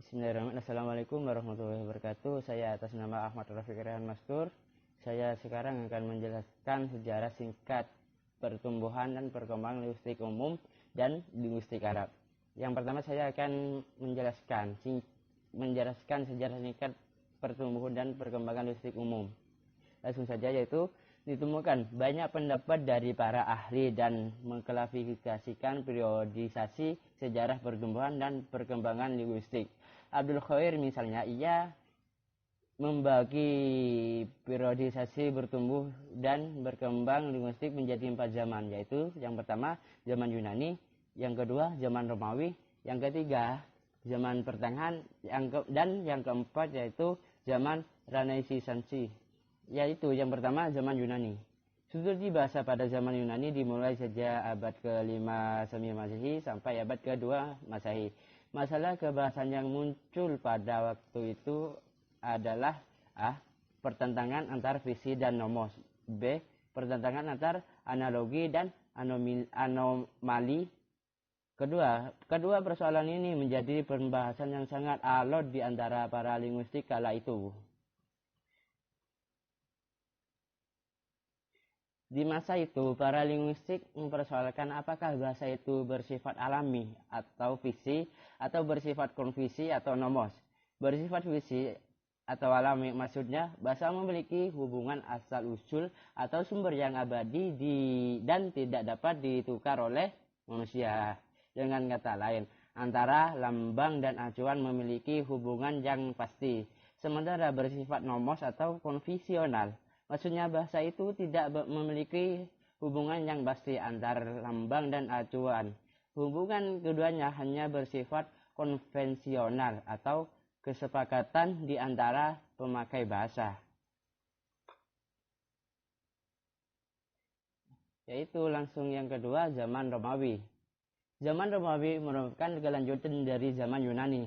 Bismillahirrahmanirrahim. Assalamualaikum warahmatullahi wabarakatuh. Saya atas nama Ahmad Rafiq Rehan Mastur. Saya sekarang akan menjelaskan sejarah singkat pertumbuhan dan perkembangan linguistik umum dan linguistik Arab. Yang pertama saya akan menjelaskan sejarah singkat pertumbuhan dan perkembangan linguistik umum. Langsung saja, yaitu ditemukan banyak pendapat dari para ahli dan mengklasifikasikan periodisasi sejarah pertumbuhan dan perkembangan linguistik. Abdul Khair misalnya, ia membagi periodisasi bertumbuh dan berkembang linguistik menjadi 4 zaman, yaitu yang pertama zaman Yunani, yang kedua zaman Romawi, yang ketiga zaman pertengahan, dan yang keempat yaitu zaman Renaissance, yaitu yang pertama zaman Yunani. Studi bahasa pada zaman Yunani dimulai sejak abad ke-5 sebelum Masehi sampai abad ke-2 Masehi. Masalah kebahasaan yang muncul pada waktu itu adalah A. Pertentangan antar fiksi dan nomos, B. Pertentangan antar analogi dan anomali. Kedua persoalan ini menjadi pembahasan yang sangat alot di antara para linguistik kala itu. Di masa itu, para linguistik mempersoalkan apakah bahasa itu bersifat alami atau fiksi, atau bersifat konfisi atau nomos. Bersifat fiksi atau alami maksudnya bahasa memiliki hubungan asal-usul atau sumber yang abadi dan tidak dapat ditukar oleh manusia. Dengan kata lain, antara lambang dan acuan memiliki hubungan yang pasti. Sementara bersifat nomos atau konvensional, maksudnya bahasa itu tidak memiliki hubungan yang pasti antar lambang dan acuan. Hubungan keduanya hanya bersifat konvensional atau kesepakatan di antara pemakai bahasa. Yaitu langsung yang kedua, zaman Romawi. Zaman Romawi merupakan kelanjutan dari zaman Yunani.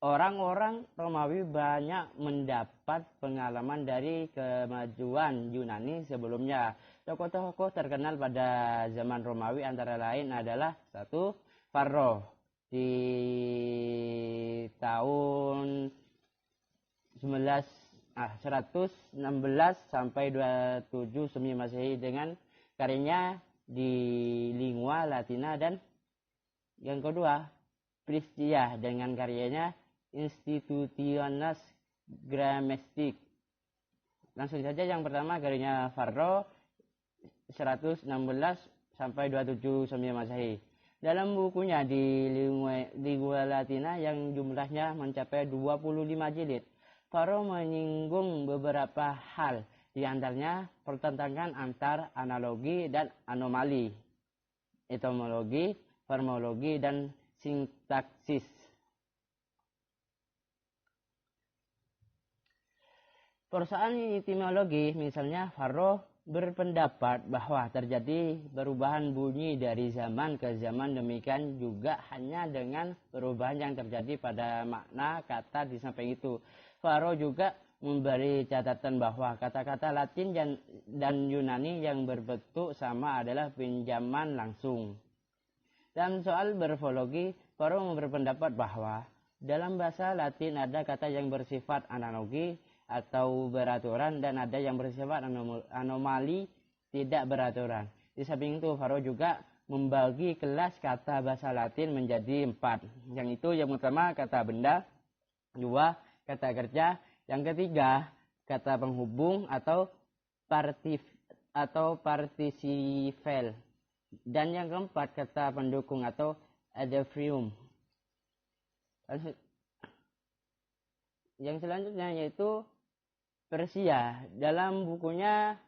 Orang-orang Romawi banyak mendapat pengalaman dari kemajuan Yunani sebelumnya. Tokoh-tokoh terkenal pada zaman Romawi antara lain adalah 1. Varro di tahun 116 sampai 27 sebelum Masehi dengan karyanya di lingua Latina, dan yang kedua Pristia dengan karyanya Institutiones Grammatic. Langsung saja, yang pertama karyanya Varro 116 sampai 27 sebelum Masehi. Dalam bukunya di lingua Latina yang jumlahnya mencapai 25 jilid, Varro menyinggung beberapa hal, di antaranya pertentangan antar analogi dan anomali, etimologi, formologi, dan sintaksis. Persoalan etimologi, misalnya Varro berpendapat bahwa terjadi perubahan bunyi dari zaman ke zaman, demikian juga hanya dengan perubahan yang terjadi pada makna kata di samping itu. Varro juga memberi catatan bahwa kata-kata Latin dan Yunani yang berbentuk sama adalah pinjaman langsung. Dalam soal morfologi, Varro berpendapat bahwa dalam bahasa Latin ada kata yang bersifat analogi atau beraturan, dan ada yang bersifat anomali tidak beraturan. Di samping itu, Varro juga membagi kelas kata bahasa Latin menjadi 4. Yang itu yang pertama kata benda, 2 kata kerja, yang ketiga kata penghubung atau participial, dan yang keempat kata pendukung atau adverbium. Yang selanjutnya yaitu Persia. Dalam bukunya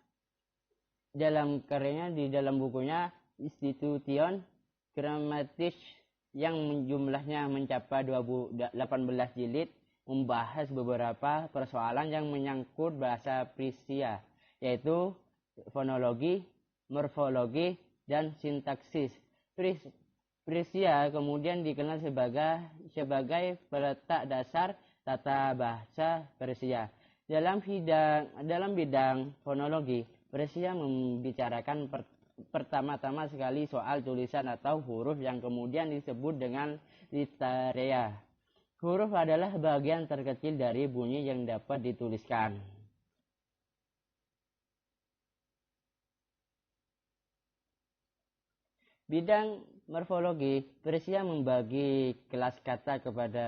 Institution Grammatic yang jumlahnya mencapai 18 jilid, membahas beberapa persoalan yang menyangkut bahasa Persia, yaitu fonologi, morfologi, dan sintaksis. Persia kemudian dikenal sebagai peletak dasar tata bahasa Persia. Dalam bidang fonologi, Persia membicarakan pertama-tama sekali soal tulisan atau huruf yang kemudian disebut dengan literaria. Huruf adalah bagian terkecil dari bunyi yang dapat dituliskan. Bidang morfologi, Persia membagi kelas kata kepada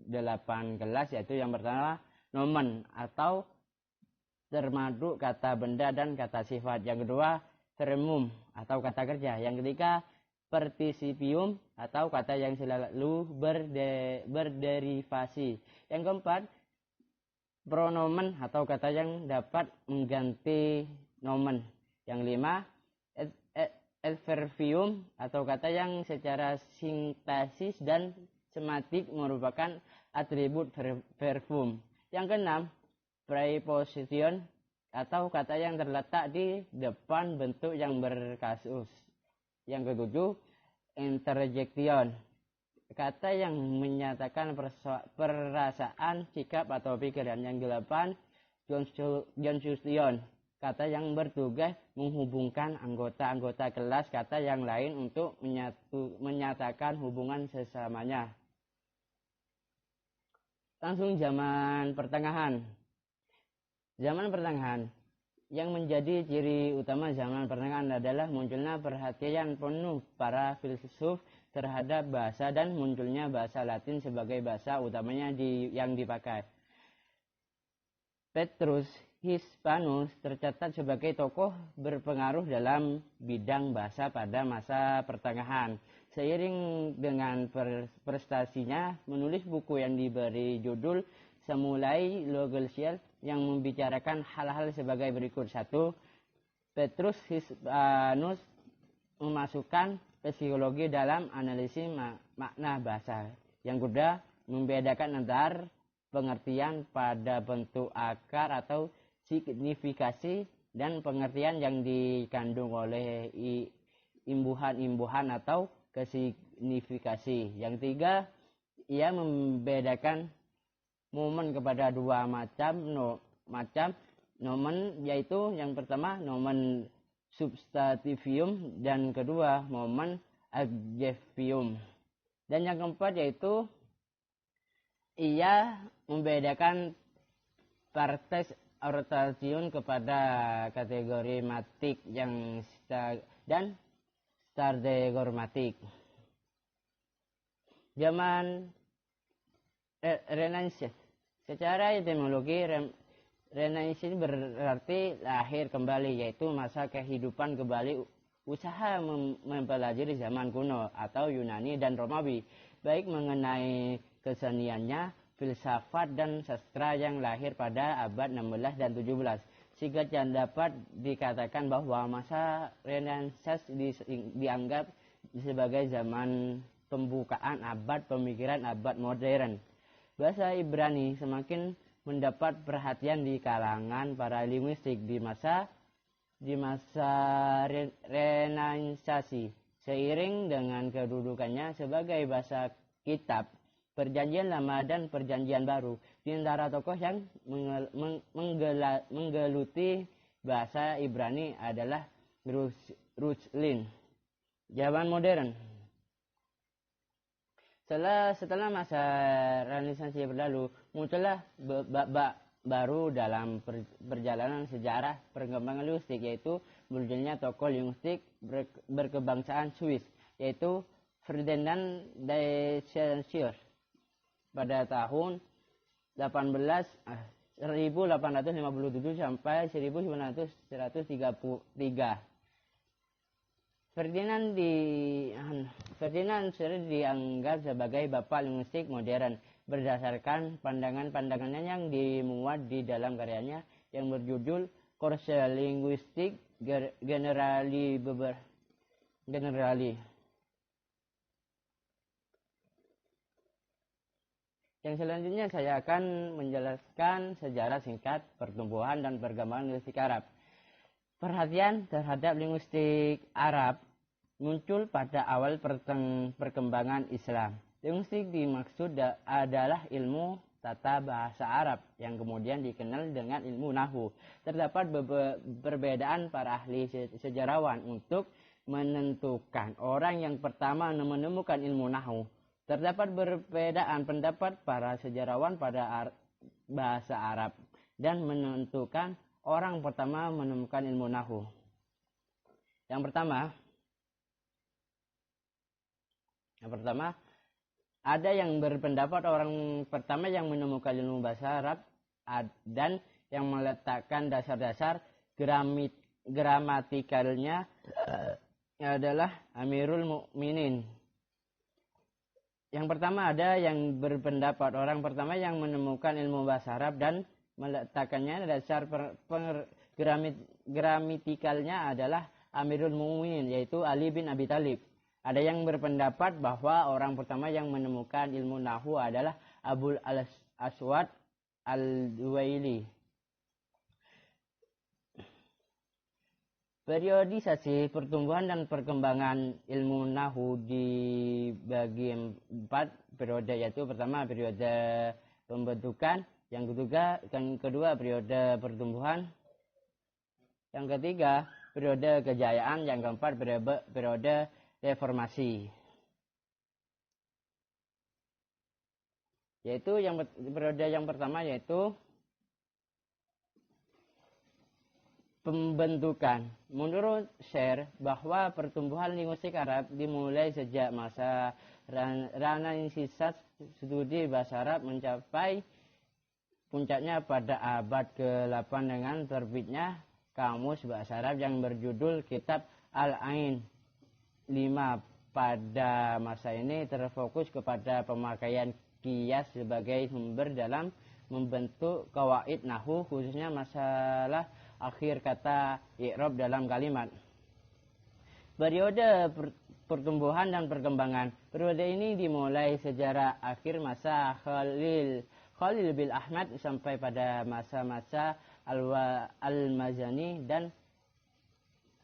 8 kelas, yaitu yang pertama nomen atau termasuk kata benda dan kata sifat. Yang kedua verbum atau kata kerja. Yang ketiga participium atau kata yang selalu berderivasi. Yang keempat pronomen atau kata yang dapat mengganti nomen. Yang lima adverbium atau kata yang secara sintaksis dan sematik merupakan atribut verbum. Yang keenam preposition atau kata yang terletak di depan bentuk yang berkasus. Yang ketujuh interjection, kata yang menyatakan perasaan, sikap atau pikiran. Yang delapan conjunction, kata yang bertugas menghubungkan anggota-anggota kelas kata yang lain untuk menyatakan hubungan sesamanya. Langsung zaman pertengahan. Zaman pertengahan, yang menjadi ciri utama zaman pertengahan adalah munculnya perhatian penuh para filsuf terhadap bahasa dan munculnya bahasa Latin sebagai bahasa utamanya yang dipakai. Petrus Hispanus tercatat sebagai tokoh berpengaruh dalam bidang bahasa pada masa pertengahan. Seiring dengan prestasinya menulis buku yang diberi judul Semulai Logiciel yang membicarakan hal-hal sebagai berikut. 1. Petrus Hispanus memasukkan psikologi dalam analisis makna bahasa. Yang kedua, membedakan antara pengertian pada bentuk akar atau signifikasi dan pengertian yang dikandung oleh imbuhan-imbuhan atau kesignifikasi. Yang tiga, ia membedakan momen kepada dua macam nomen, yaitu yang pertama nomen substantivium dan kedua momen adjectivum. Dan yang keempat yaitu ia membedakan partes ortation kepada kategori matik yang dan stardegormatik. Zaman Renaissance. Secara etimologi Renaissance berarti lahir kembali, yaitu masa kehidupan kembali, usaha mempelajari zaman kuno atau Yunani dan Romawi, baik mengenai keseniannya, filsafat dan sastra yang lahir pada abad 16 dan 17. Sehingga dapat dikatakan bahwa masa Renaissance dianggap sebagai zaman pembukaan abad pemikiran abad modern. Bahasa Ibrani semakin mendapat perhatian di kalangan para linguistik di masa Renaissance. Seiring dengan kedudukannya sebagai bahasa kitab Perjanjian Lama dan Perjanjian Baru, di antara tokoh yang menggeluti bahasa Ibrani adalah Ruslin. Zaman modern. Setelah masa Renaissance berlalu, muncullah bab baru dalam perjalanan sejarah perkembangan linguistik, yaitu munculnya tokoh linguistik berkebangsaan Swiss, yaitu Ferdinand de Saussure pada tahun 1857 sampai 1933. Ferdinand dianggap sebagai bapak linguistik modern berdasarkan pandangan-pandangannya yang dimuat di dalam karyanya yang berjudul Cours linguistique generali. Yang selanjutnya saya akan menjelaskan sejarah singkat pertumbuhan dan perkembangan linguistik Arab. Perhatian terhadap linguistik Arab muncul pada awal perkembangan Islam. Linguistik dimaksud adalah ilmu tata bahasa Arab yang kemudian dikenal dengan ilmu Nahwu. Terdapat perbedaan para ahli sejarawan untuk menentukan orang yang pertama menemukan ilmu Nahwu. Terdapat perbedaan pendapat para sejarawan pada bahasa Arab dan menentukan orang pertama menemukan ilmu nahwu. Yang pertama ada yang berpendapat orang pertama yang menemukan ilmu bahasa Arab dan yang meletakkan dasar-dasar gramatikalnya adalah Amirul Mukminin. Yang pertama ada yang berpendapat orang pertama yang menemukan ilmu bahasa Arab dan meletakkannya dasar gramatikalnya adalah Amirul Mukminin, yaitu Ali bin Abi Thalib. Ada yang berpendapat bahwa orang pertama yang menemukan ilmu nahwu adalah Abul Aswad Al-Duwaili. Periodisasi pertumbuhan dan perkembangan ilmu nahwu dibagi 4 periode, yaitu pertama periode pembentukan, yang kedua periode pertumbuhan, yang ketiga periode kejayaan, yang keempat periode reformasi. Yaitu periode yang pertama yaitu pembentukan. Menurut Sher, bahwa pertumbuhan linguistik Arab dimulai sejak masa Renaissance. Studi bahasa Arab mencapai puncaknya pada abad ke-8 dengan terbitnya kamus bahasa Arab yang berjudul Kitab Al-Ain 5. Pada masa ini terfokus kepada pemakaian qiyas sebagai sumber dalam membentuk qawaid nahwu, khususnya masalah akhir kata i'rab dalam kalimat. Periode pertumbuhan dan perkembangan. Periode ini dimulai sejarah akhir masa Khalil bin Ahmad sampai pada masa-masa Al-Mazani dan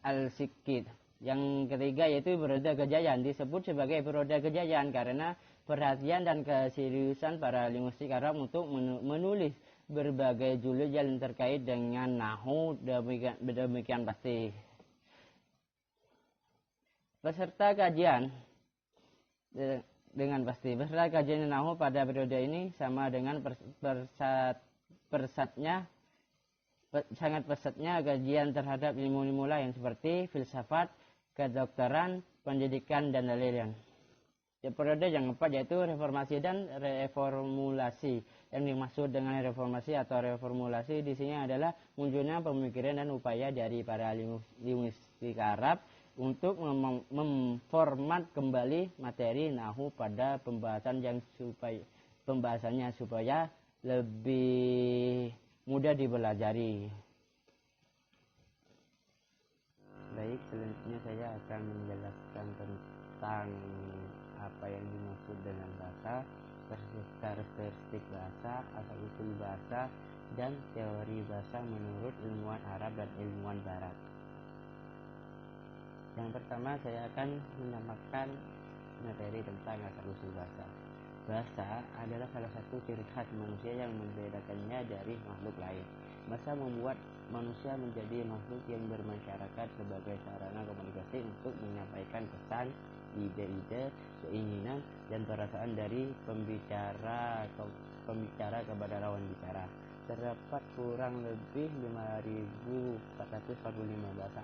Al-Sikit. Yang ketiga yaitu periode kejayaan. Disebut sebagai periode kejayaan karena perhatian dan keseriusan para linguistik Arab untuk menulis berbagai judul yang terkait dengan nahwu demikian pasti. Peserta kajian dengan pasti. Peserta kajian nahwu pada periode ini sama dengan sangat pesatnya kajian terhadap ilmu-ilmu lain seperti filsafat, kedokteran, pendidikan, dan lain-lain. Periode yang keempat yaitu reformasi dan reformulasi. Yang dimaksud dengan reformasi atau reformulasi di sini adalah munculnya pemikiran dan upaya dari para linguistik Arab untuk memformat kembali materi nahwu pada pembahasannya supaya lebih mudah dipelajari. Baik, selanjutnya saya akan menjelaskan tentang apa yang dimaksud dengan bahasa, karakteristik bahasa, asal-usul bahasa, dan teori bahasa menurut ilmuwan Arab dan ilmuwan Barat. Yang pertama saya akan menamakan materi tentang asal-usul bahasa. Bahasa adalah salah satu ciri khas manusia yang membedakannya dari makhluk lain. Bahasa membuat manusia menjadi makhluk yang bermasyarakat sebagai sarana komunikasi untuk menyampaikan pesan, ide-ide, keinginan, dan perasaan dari pembicara kepada lawan bicara. Terdapat kurang lebih 5.445 bahasa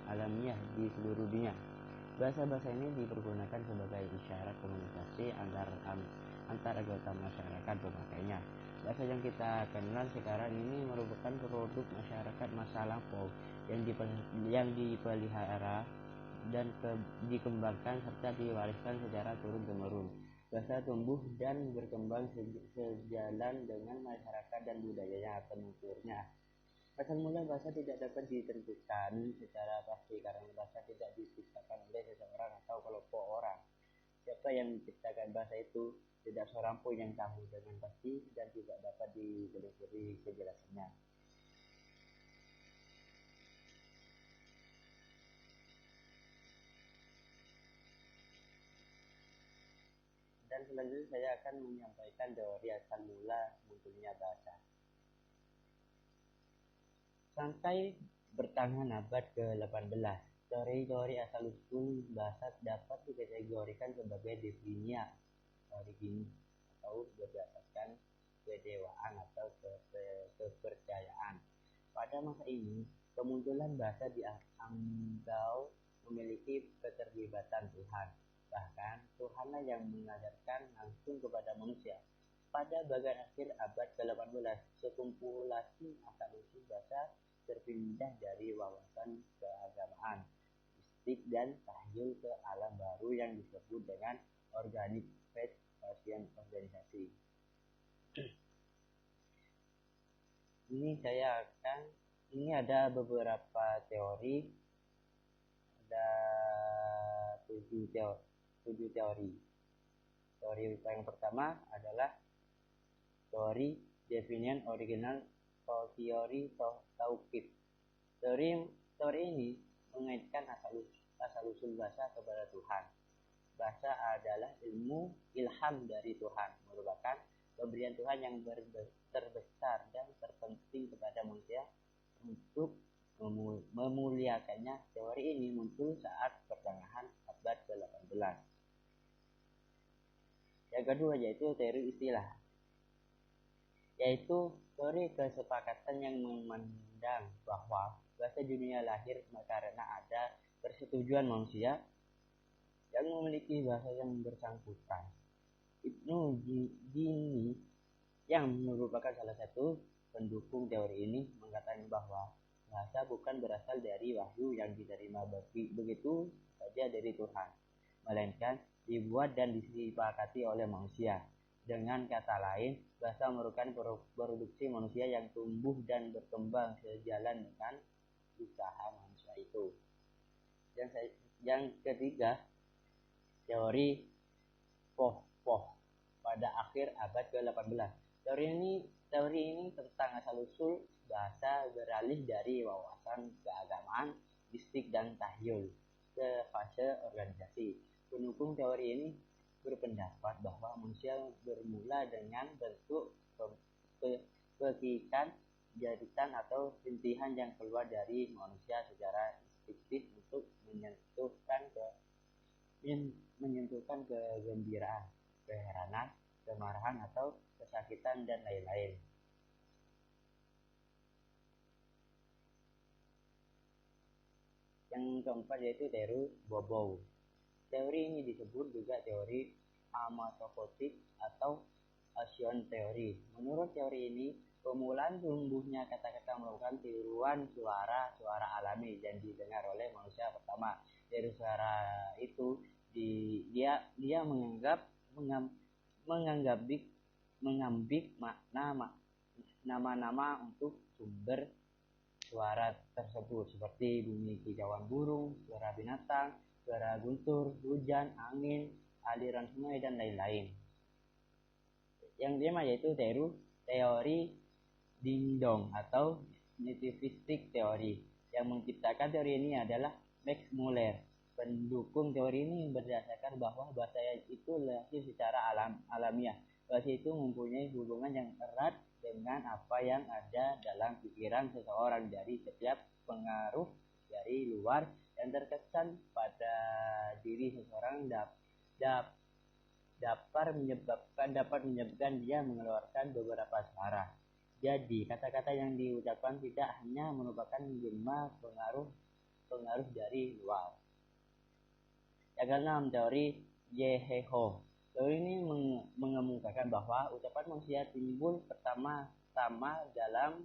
alamiah di seluruh dunia. Bahasa-bahasa ini dipergunakan sebagai isyarat komunikasi antar anggota masyarakat pemakainya. Bahasa yang kita kenal sekarang ini merupakan produk masyarakat masa lampau yang dipelihara dan dikembangkan serta diwariskan secara turun-temurun. Bahasa tumbuh dan berkembang sejalan dengan masyarakat dan budayanya penuturnya. Asal mula bahasa tidak dapat ditentukan secara pasti karena bahasa tidak diciptakan oleh seseorang atau kelompok orang. Siapa yang menciptakan bahasa itu tidak seorang pun yang tahu dengan pasti dan tidak dapat ditelusuri kejelasannya. Dan selanjutnya saya akan menyampaikan teori asal mula munculnya bahasa. Sampai bertahan abad ke-18, Teori-teori asal-usul bahasa dapat dikategorikan sebagai definia origin atau berdasarkan kedewaan atau kepercayaan. Pada masa ini, kemunculan bahasa dianggap memiliki keterlibatan Tuhan. Bahkan, Tuhanlah yang mengajarkan langsung kepada manusia. Pada bagian akhir abad ke-18, sekumulasi asal-usul bahasa terpindah dari wawasan keagamaan dan tahyul ke alam baru yang disebut dengan organic faith passion organisasi. Ini ada beberapa teori, ada 7 teori. Teori yang pertama adalah teori definien original atau teori tauhid. Teori ini mengaitkan asal-usul bahasa kepada Tuhan. Bahasa adalah ilham dari Tuhan, merupakan pemberian Tuhan yang terbesar dan terpenting kepada manusia untuk memuliakannya. Teori ini muncul saat pertengahan abad ke-18. Yang kedua yaitu teori istilah, yaitu teori kesepakatan yang memandang bahwa bahasa dunia lahir karena ada persetujuan manusia yang memiliki bahasa yang bersangkutan. Ibnu Jini yang merupakan salah satu pendukung teori ini mengatakan bahwa bahasa bukan berasal dari wahyu yang diterima begitu saja dari Tuhan, melainkan dibuat dan disepakati oleh manusia. Dengan kata lain, bahasa merupakan produksi manusia yang tumbuh dan berkembang sejalan dengan usaha manusia itu. Yang ketiga, teori Poh pada akhir abad ke-18. Teori ini tentang asal-usul bahasa beralih dari wawasan keagamaan, mistik dan tahyul ke fase organisasi. Pendukung teori ini berpendapat bahwa manusia bermula dengan bentuk pekikan, jaritan atau rintihan yang keluar dari manusia secara instiktif untuk menyentuhkan kegembiraan, keheranan, kemarahan atau kesakitan dan lain-lain. Yang keempat yaitu teori Bobow. Teori ini disebut juga teori amatopotik atau action teori. Menurut teori ini, pemulaan tumbuhnya kata-kata merupakan tiruan suara alami dan didengar oleh manusia pertama. Dari suara itu, dia mengambil makna nama-nama untuk sumber suara tersebut seperti bunyi kicauan burung, suara binatang, suara guntur, hujan, angin, aliran sungai dan lain-lain. Yang kelima yaitu teori ding-dong atau nativistic teori. Yang menciptakan teori ini adalah Max Muller. Pendukung teori ini berdasarkan bahwa bahasa itu lahir secara alamiah. Bahasa itu mempunyai hubungan yang erat dengan apa yang ada dalam pikiran seseorang. Dari setiap pengaruh dari luar yang terkesan pada diri seseorang dapat menyebabkan dia mengeluarkan beberapa suara. Jadi kata-kata yang diucapkan tidak hanya merupakan jelma pengaruh dari luar. Yang keenam, teori Yeheho. Teori ini mengemukakan bahwa ucapan manusia timbul pertama-tama dalam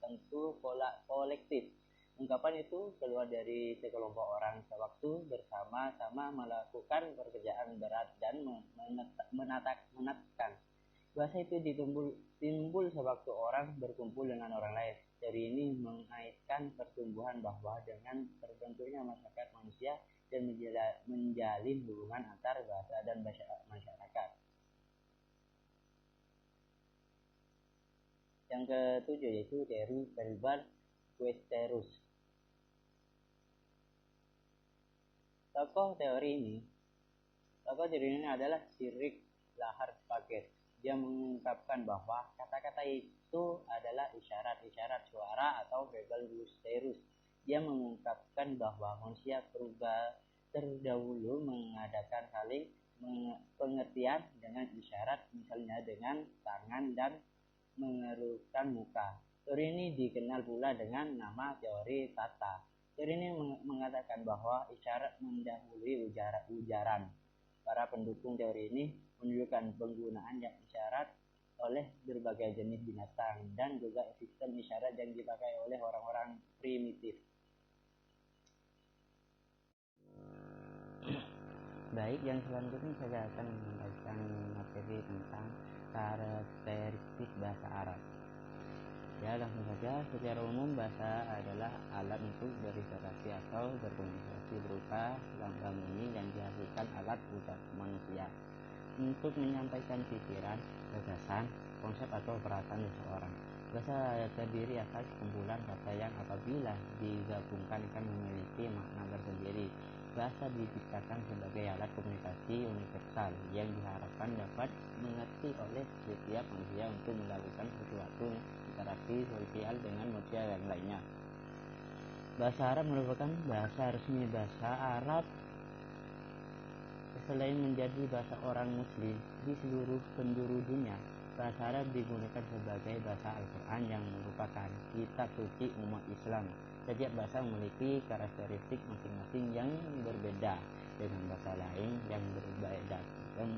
tentu kolektif. Ungkapan itu keluar dari sekelompok orang sewaktu bersama-sama melakukan pekerjaan berat dan menatkan. Bahasa itu timbul sewaktu orang berkumpul dengan orang lain. Teori ini mengaitkan pertumbuhan bahwa dengan terbentuknya masyarakat manusia dan menjalin hubungan antar bahasa dan masyarakat. Yang ketujuh yaitu teori verbal Westerus. Tokoh teori ini adalah Cyril Lahar Paget. Dia mengungkapkan bahwa kata-kata itu adalah isyarat suara atau verbal Westerus Dia mengungkapkan bahwa manusia purba terdahulu mengadakan saling pengertian dengan isyarat, misalnya dengan tangan dan mengerutkan muka. Teori ini dikenal pula dengan nama teori tata. Teori ini mengatakan bahwa isyarat mendahului ujaran. Para pendukung teori ini menunjukkan penggunaan isyarat oleh berbagai jenis binatang dan juga sistem isyarat yang dipakai oleh orang-orang primitif. Baik, yang selanjutnya saya akan membacakan materi tentang karakteristik bahasa Arab. Ya, langsung saja. Secara umum, bahasa adalah alat untuk berinterasi atau berkomunikasi berupa lambang bunyi yang dihasilkan alat ucap manusia untuk menyampaikan pikiran, gagasan, konsep atau perasaan seseorang. Bahasa terdiri atas kumpulan kata yang apabila digabungkan akan memiliki makna tersendiri. Bahasa diciptakan sebagai alat komunikasi universal yang diharapkan dapat mengerti oleh setiap manusia untuk melakukan sesuatu interaksi sosial dengan manusia yang lainnya. Bahasa Arab merupakan bahasa resmi. Bahasa Arab selain menjadi bahasa orang muslim di seluruh penjuru dunia, bahasa Arab digunakan sebagai bahasa Al-Quran yang merupakan kitab suci umat Islam. Setiap bahasa memiliki karakteristik masing-masing yang berbeda dengan bahasa lain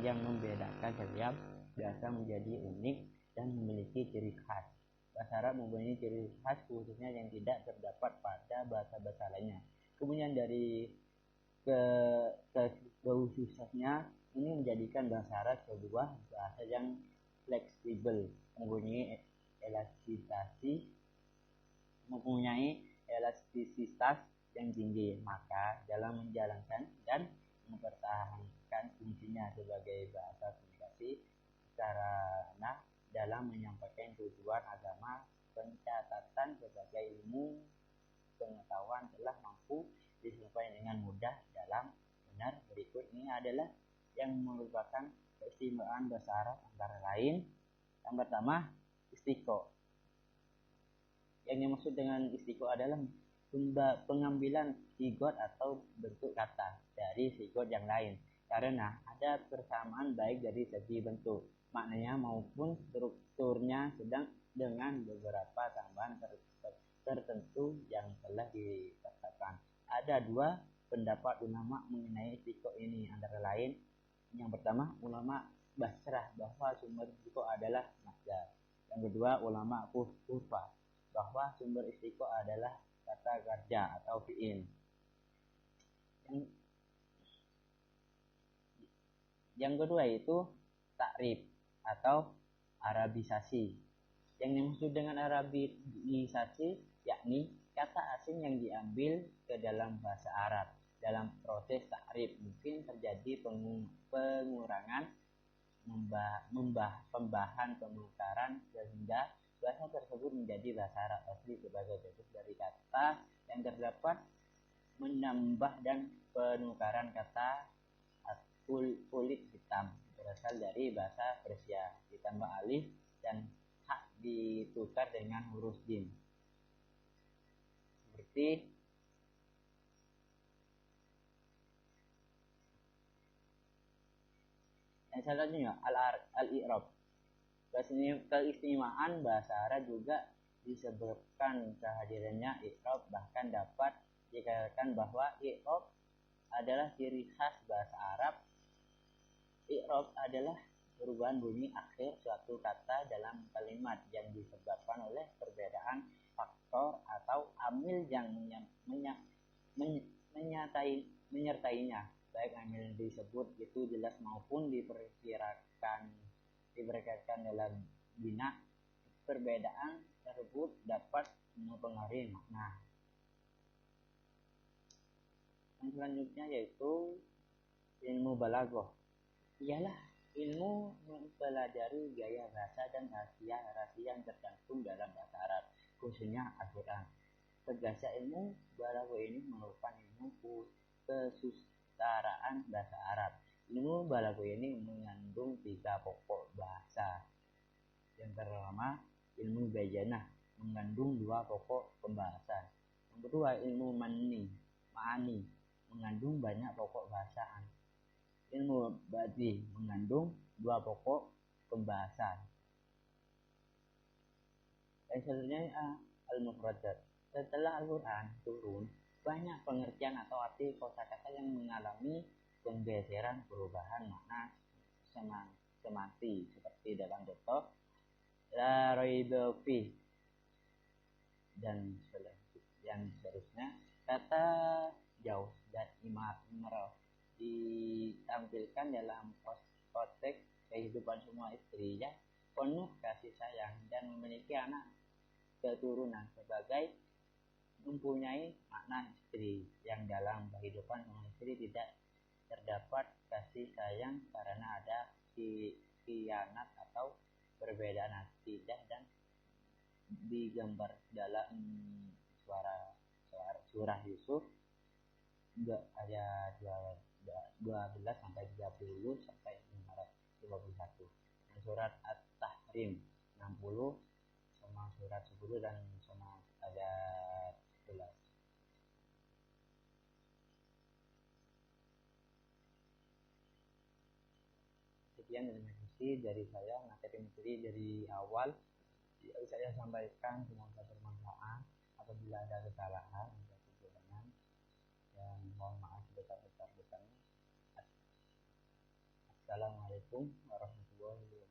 yang membedakan setiap bahasa menjadi unik dan memiliki ciri khas. Bahasa Arab mempunyai ciri khas khususnya yang tidak terdapat pada bahasa-bahasa lainnya. Kemudian dari kekhususannya ini menjadikan bahasa Arab sebuah bahasa yang fleksibel, mempunyai elastisitas yang tinggi. Maka dalam menjalankan dan mempertahankan fungsinya sebagai bahasa komunikasi sarana dalam menyampaikan tujuan agama, pencatatan sebagai ilmu pengetahuan telah mampu disampaikan dengan mudah dalam benar. Berikut ini adalah yang merupakan keistimewaan bahasa Arab antara lain. Yang pertama, istiqo. Yang dimaksud dengan istiqo adalah pengambilan sigot atau bentuk kata dari sigot yang lain karena ada persamaan baik dari segi bentuk, maknanya maupun strukturnya, sedang dengan beberapa tambahan tertentu yang telah ditetapkan. Ada dua pendapat ulama mengenai istiqo ini, antara lain yang pertama ulama Basrah bahwa sumber istiqo adalah masdar. Yang kedua ulama Kufah bahwa sumber istiqo adalah kata kerja atau fi'il. Yang kedua itu takrib atau arabisasi. Yang dimaksud dengan arabisasi yakni kata asing yang diambil ke dalam bahasa Arab. Dalam proses takrib mungkin terjadi pengurangan, pembaharan, penukaran sehingga bahasa tersebut menjadi bahasa Arab asli sebagai bentuk dari kata yang terdapat, menambah dan penukaran kata kulit hitam berasal dari bahasa Persia ditambah alif dan hak ditukar dengan huruf jim. Seperti yang selanjutnya al-i'rab. Keistimewaan bahasa Arab juga disebabkan kehadirannya i'rab, bahkan dapat dikatakan bahwa i'rab adalah ciri khas bahasa Arab. I'rab adalah perubahan bunyi akhir suatu kata dalam kalimat yang disebabkan oleh perbedaan faktor atau amil yang menyertainya, baik amil disebut itu jelas maupun diperkirakan dalam bina. Perbedaan tersebut dapat mempengaruhi makna. Yang selanjutnya yaitu ilmu balaghah. Ialah ilmu mempelajari gaya bahasa dan rahasia yang tercantum dalam bahasa Arab, khususnya Al-Quran. Tegasnya ilmu balaghah ini merupakan ilmu kesusastraan bahasa Arab. Ilmu balaghah ini mengandung 3 pokok bahasa. Yang pertama, ilmu bayanah mengandung 2 pokok pembahasan. Yang kedua, ilmu ma'ani mengandung banyak pokok bahasaan. Ilmu badi mengandung 2 pokok pembahasan. Dan selanjutnya al-mufradat. Setelah Al-Quran turun, banyak pengertian atau arti kosakata yang mengalami penggeseran perubahan makna semanti seperti dalam contoh la raiba fi dan seterusnya. Kata jauh dan imrah ditampilkan dalam konteks kehidupan semua istri yang penuh kasih sayang dan memiliki anak keturunan sebagai mempunyai makna istri yang dalam kehidupan semua istri tidak terdapat kasih sayang karena ada khianat atau perbedaan akidah dan digambar dalam surah Yusuf ayat 12 sampai 30 sampai 521, dan surat At-Tahrim 60 sama surat 10 dan sama ayat 11. Sekian dari saya materi dari awal saya sampaikan, semoga bermanfaat. Apabila ada kesalahan atau kekurangan, dan mohon maaf sebesar-besarnya. Assalamualaikum warahmatullahi wabarakatuh.